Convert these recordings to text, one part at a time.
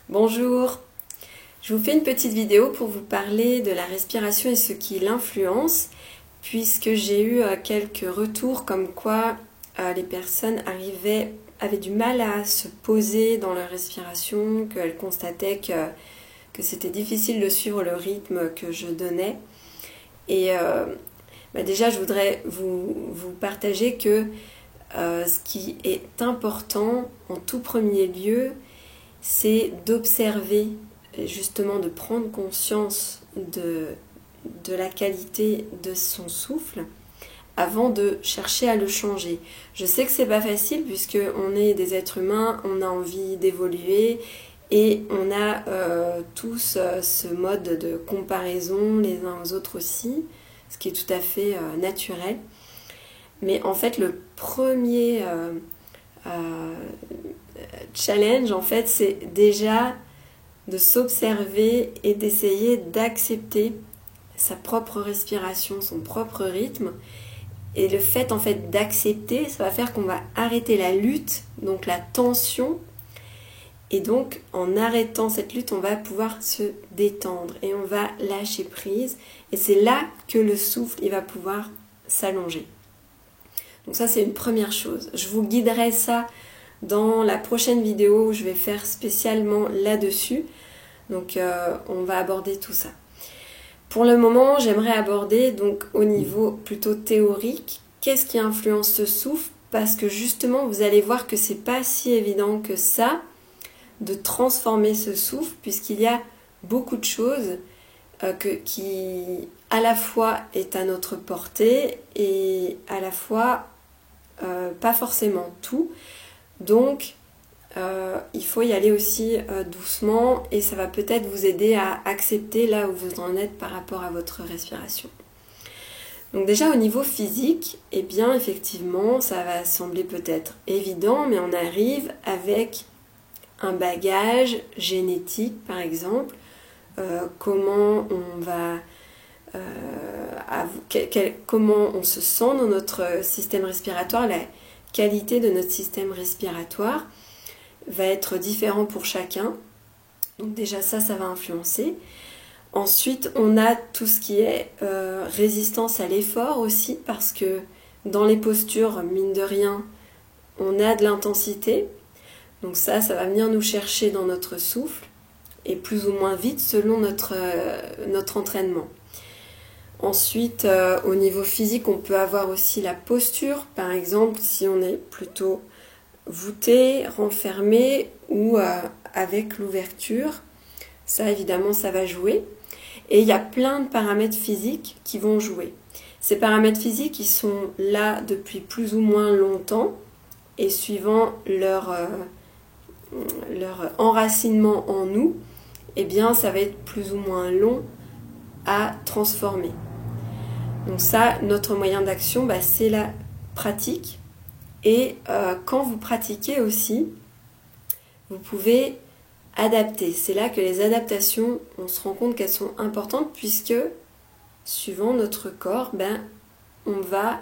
Bonjour, je vous fais une petite vidéo pour vous parler de la respiration et ce qui l'influence, puisque j'ai eu quelques retours comme quoi les personnes avaient du mal à se poser dans leur respiration, qu'elles constataient que c'était difficile de suivre le rythme que je donnais. Et déjà, je voudrais vous partager que ce qui est important en tout premier lieu, c'est d'observer, justement de prendre conscience de la qualité de son souffle avant de chercher à le changer. Je sais que c'est pas facile puisque on est des êtres humains, on a envie d'évoluer et on a tous ce mode de comparaison les uns aux autres aussi, ce qui est tout à fait naturel. Mais en fait, le premier challenge, en fait, c'est déjà de s'observer et d'essayer d'accepter sa propre respiration, son propre rythme. Et le fait, en fait, d'accepter, ça va faire qu'on va arrêter la lutte, donc la tension. Et donc, en arrêtant cette lutte, on va pouvoir se détendre et on va lâcher prise. Et c'est là que le souffle, il va pouvoir s'allonger. Donc ça, c'est une première chose. Je vous guiderai ça dans la prochaine vidéo où je vais faire spécialement là-dessus. Donc on va aborder tout ça. Pour le moment, j'aimerais aborder donc au niveau plutôt théorique, qu'est-ce qui influence ce souffle, parce que justement vous allez voir que c'est pas si évident que ça de transformer ce souffle, puisqu'il y a beaucoup de choses qui à la fois est à notre portée et à la fois pas forcément tout. Donc il faut y aller aussi doucement et ça va peut-être vous aider à accepter là où vous en êtes par rapport à votre respiration. Donc déjà au niveau physique, eh bien effectivement ça va sembler peut-être évident, mais on arrive avec un bagage génétique par exemple, comment on va comment on se sent dans notre système respiratoire, la qualité de notre système respiratoire va être différent pour chacun. Donc déjà ça va influencer. Ensuite, on a tout ce qui est résistance à l'effort aussi, parce que dans les postures, mine de rien, on a de l'intensité. Donc ça va venir nous chercher dans notre souffle, et plus ou moins vite selon notre entraînement. Ensuite, au niveau physique, on peut avoir aussi la posture. Par exemple, si on est plutôt voûté, renfermé ou avec l'ouverture, ça évidemment ça va jouer. Et il y a plein de paramètres physiques qui vont jouer. Ces paramètres physiques, ils sont là depuis plus ou moins longtemps et suivant leur enracinement en nous, eh bien ça va être plus ou moins long à transformer. Donc ça, notre moyen d'action, c'est la pratique. Et quand vous pratiquez aussi, vous pouvez adapter. C'est là que les adaptations, on se rend compte qu'elles sont importantes puisque, suivant notre corps, on va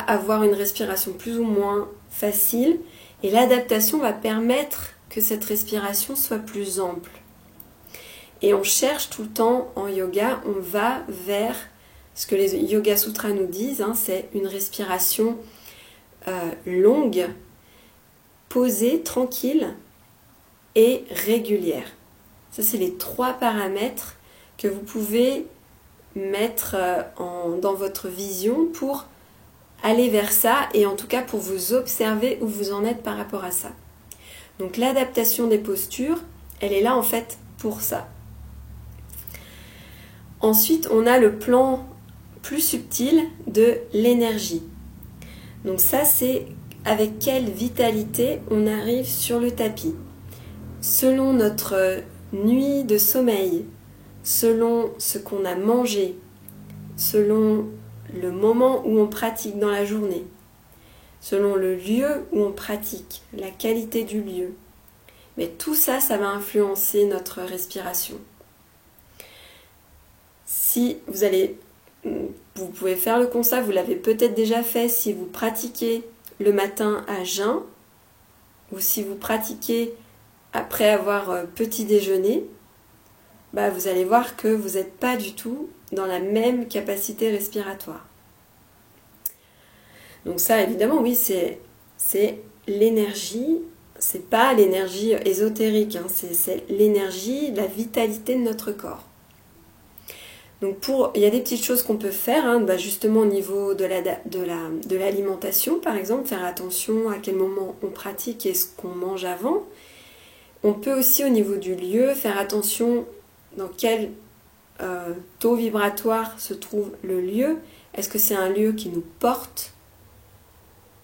avoir une respiration plus ou moins facile et l'adaptation va permettre que cette respiration soit plus ample. Et on cherche tout le temps en yoga, on va vers ce que les Yoga Sutras nous disent, c'est une respiration longue, posée, tranquille et régulière. Ça, c'est les 3 paramètres que vous pouvez mettre dans votre vision pour aller vers ça et en tout cas pour vous observer où vous en êtes par rapport à ça. Donc l'adaptation des postures, elle est là en fait pour ça. Ensuite, on a le plan plus subtil de l'énergie. Donc ça, c'est avec quelle vitalité on arrive sur le tapis. Selon notre nuit de sommeil, selon ce qu'on a mangé, selon le moment où on pratique dans la journée, selon le lieu où on pratique, la qualité du lieu. Mais tout ça, ça va influencer notre respiration. Si vous pouvez faire le constat, vous l'avez peut-être déjà fait si vous pratiquez le matin à jeun ou si vous pratiquez après avoir petit déjeuné, bah, vous allez voir que vous n'êtes pas du tout dans la même capacité respiratoire. Donc ça, évidemment, oui, c'est l'énergie, c'est pas l'énergie ésotérique, hein, c'est l'énergie, la vitalité de notre corps. Donc il y a des petites choses qu'on peut faire, hein, bah justement au niveau de l'alimentation, par exemple, faire attention à quel moment on pratique et ce qu'on mange avant. On peut aussi au niveau du lieu faire attention dans quel taux vibratoire se trouve le lieu. Est-ce que c'est un lieu qui nous porte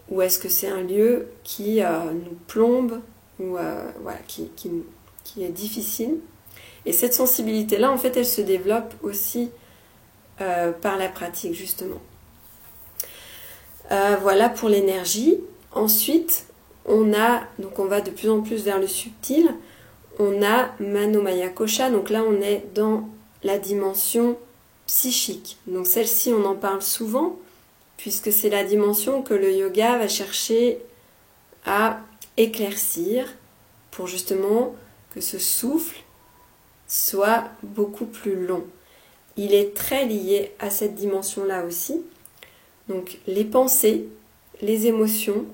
ou est-ce que c'est un lieu qui nous plombe ou voilà, qui est difficile. Et cette sensibilité-là, en fait, elle se développe aussi par la pratique, justement. Voilà pour l'énergie. Ensuite, on va de plus en plus vers le subtil. On a Manomaya Kosha, donc là on est dans la dimension psychique. Donc celle-ci, on en parle souvent, puisque c'est la dimension que le yoga va chercher à éclaircir pour justement que ce souffle soit beaucoup plus long. Il est très lié à cette dimension-là aussi. Donc les pensées, les émotions,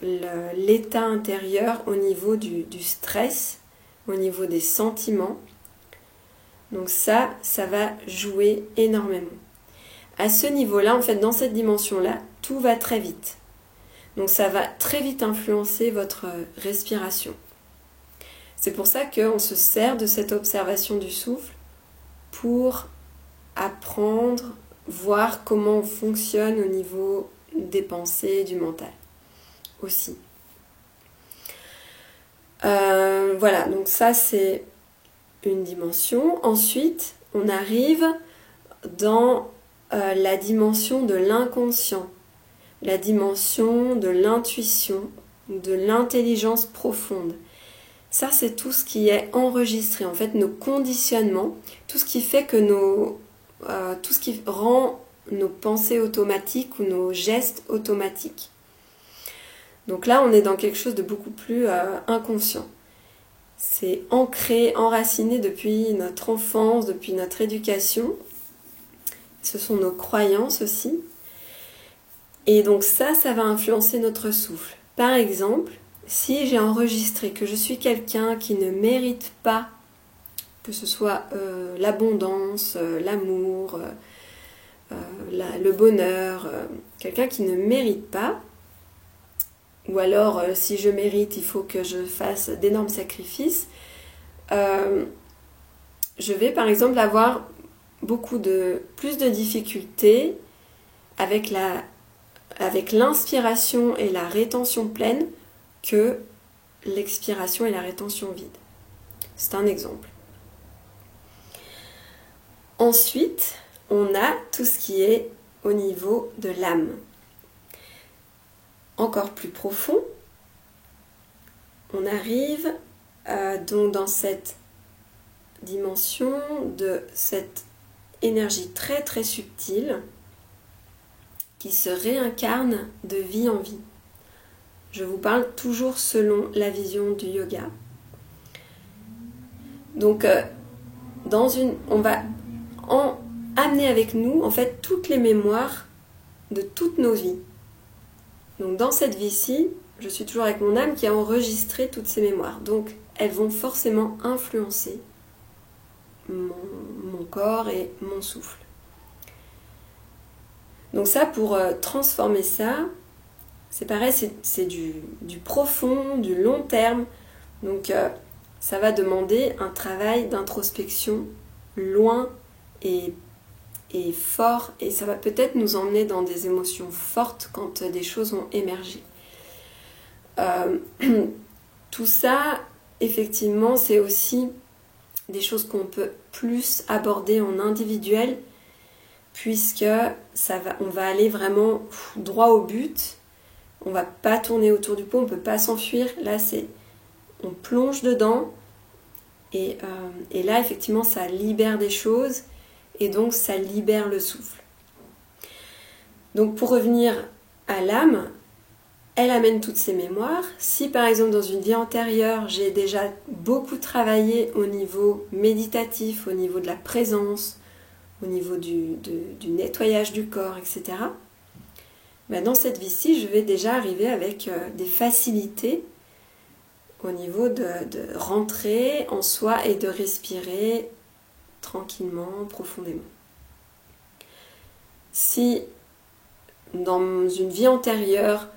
l'état intérieur au niveau du stress, au niveau des sentiments. Donc ça va jouer énormément. À ce niveau-là, en fait, dans cette dimension-là, tout va très vite. Donc ça va très vite influencer votre respiration. C'est pour ça qu'on se sert de cette observation du souffle pour apprendre, voir comment on fonctionne au niveau des pensées, du mental aussi. Voilà, donc ça c'est une dimension. Ensuite, on arrive dans la dimension de l'inconscient, la dimension de l'intuition, de l'intelligence profonde. Ça, c'est tout ce qui est enregistré, en fait, nos conditionnements, tout ce qui fait que tout ce qui rend nos pensées automatiques ou nos gestes automatiques. Donc là, on est dans quelque chose de beaucoup plus inconscient. C'est ancré, enraciné depuis notre enfance, depuis notre éducation. Ce sont nos croyances aussi. Et donc ça va influencer notre souffle. Par exemple, si j'ai enregistré que je suis quelqu'un qui ne mérite pas, que ce soit l'abondance, l'amour, le bonheur, quelqu'un qui ne mérite pas, ou alors si je mérite, il faut que je fasse d'énormes sacrifices, je vais par exemple avoir plus de difficultés avec l'inspiration et la rétention pleine que l'expiration et la rétention vide. C'est un exemple. Ensuite, on a tout ce qui est au niveau de l'âme. Encore plus profond, on arrive donc dans cette dimension de cette énergie très très subtile qui se réincarne de vie en vie. Je vous parle toujours selon la vision du yoga. Donc, on va amener avec nous en fait toutes les mémoires de toutes nos vies. Donc dans cette vie-ci, je suis toujours avec mon âme qui a enregistré toutes ces mémoires. Donc elles vont forcément influencer mon corps et mon souffle. Donc ça, pour transformer ça, c'est pareil, c'est du profond, du long terme. Donc ça va demander un travail d'introspection loin et fort, et ça va peut-être nous emmener dans des émotions fortes quand des choses ont émergé. Tout ça, effectivement, c'est aussi des choses qu'on peut plus aborder en individuel, puisque on va aller vraiment droit au but. On va pas tourner autour du pot, on peut pas s'enfuir. Là, on plonge dedans, et là, effectivement, ça libère des choses. Et donc, ça libère le souffle. Donc, pour revenir à l'âme, elle amène toutes ses mémoires. Si par exemple dans une vie antérieure, j'ai déjà beaucoup travaillé au niveau méditatif, au niveau de la présence, au niveau du nettoyage du corps, etc. Ben dans cette vie-ci, je vais déjà arriver avec des facilités au niveau de rentrer en soi et de respirer tranquillement, profondément. Si dans une vie antérieure,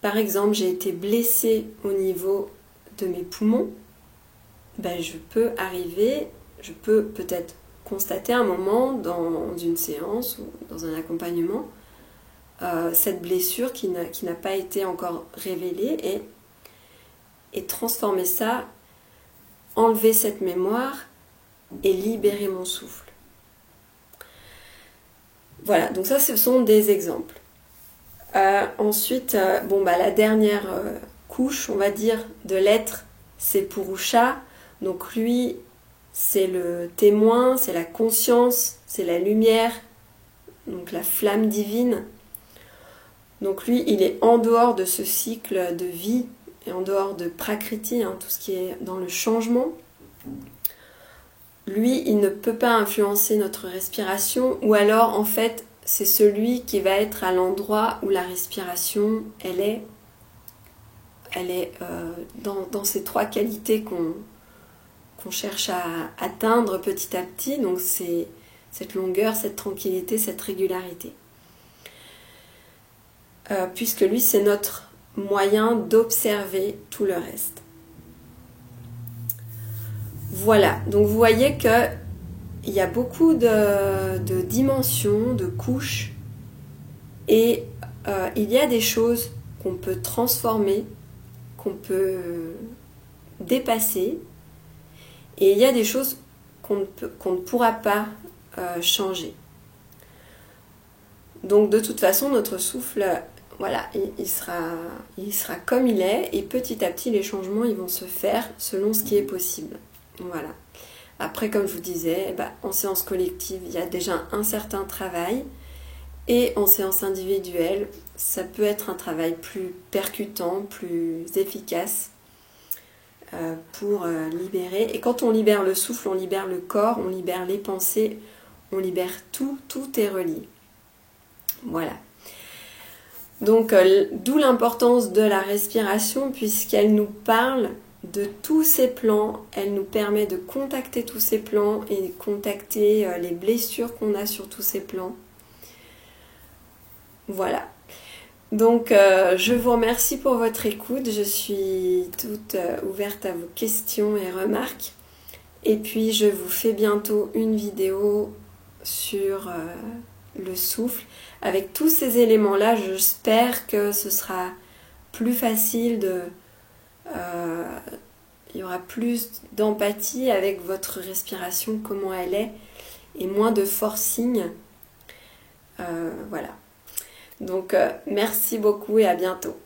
par exemple, j'ai été blessée au niveau de mes poumons, ben je peux peut-être constater un moment dans une séance ou dans un accompagnement cette blessure qui n'a pas été encore révélée et transformer ça, enlever cette mémoire et libérer mon souffle. Voilà, donc ça ce sont des exemples. Ensuite, la dernière couche, on va dire, de l'être, c'est Purusha. Donc lui, c'est le témoin, c'est la conscience, c'est la lumière, donc la flamme divine. Donc lui, il est en dehors de ce cycle de vie et en dehors de Prakriti, tout ce qui est dans le changement. Lui, il ne peut pas influencer notre respiration, ou alors en fait, c'est celui qui va être à l'endroit où la respiration, elle est dans ces trois qualités qu'on cherche à atteindre petit à petit. Donc c'est cette longueur, cette tranquillité, cette régularité. Puisque lui, c'est notre moyen d'observer tout le reste. Voilà, donc vous voyez que il y a beaucoup de dimensions, de couches, et il y a des choses qu'on peut transformer, qu'on peut dépasser, et il y a des choses qu'on ne pourra pas changer. Donc de toute façon, notre souffle, voilà, il sera comme il est, et petit à petit, les changements ils vont se faire selon ce qui est possible. Voilà. Après, comme je vous disais, en séance collective, il y a déjà un certain travail, et en séance individuelle, ça peut être un travail plus percutant, plus efficace pour libérer. Et quand on libère le souffle, on libère le corps, on libère les pensées, on libère tout est relié. Voilà. Donc, d'où l'importance de la respiration, puisqu'elle nous parle de tous ces plans, elle nous permet de contacter tous ces plans et de contacter les blessures qu'on a sur tous ces plans. Voilà. Donc, je vous remercie pour votre écoute. Je suis toute ouverte à vos questions et remarques. Et puis, je vous fais bientôt une vidéo sur le souffle. Avec tous ces éléments-là, j'espère que ce sera plus facile il y aura plus d'empathie avec votre respiration, comment elle est, et moins de forcing. Voilà. Donc, merci beaucoup et à bientôt.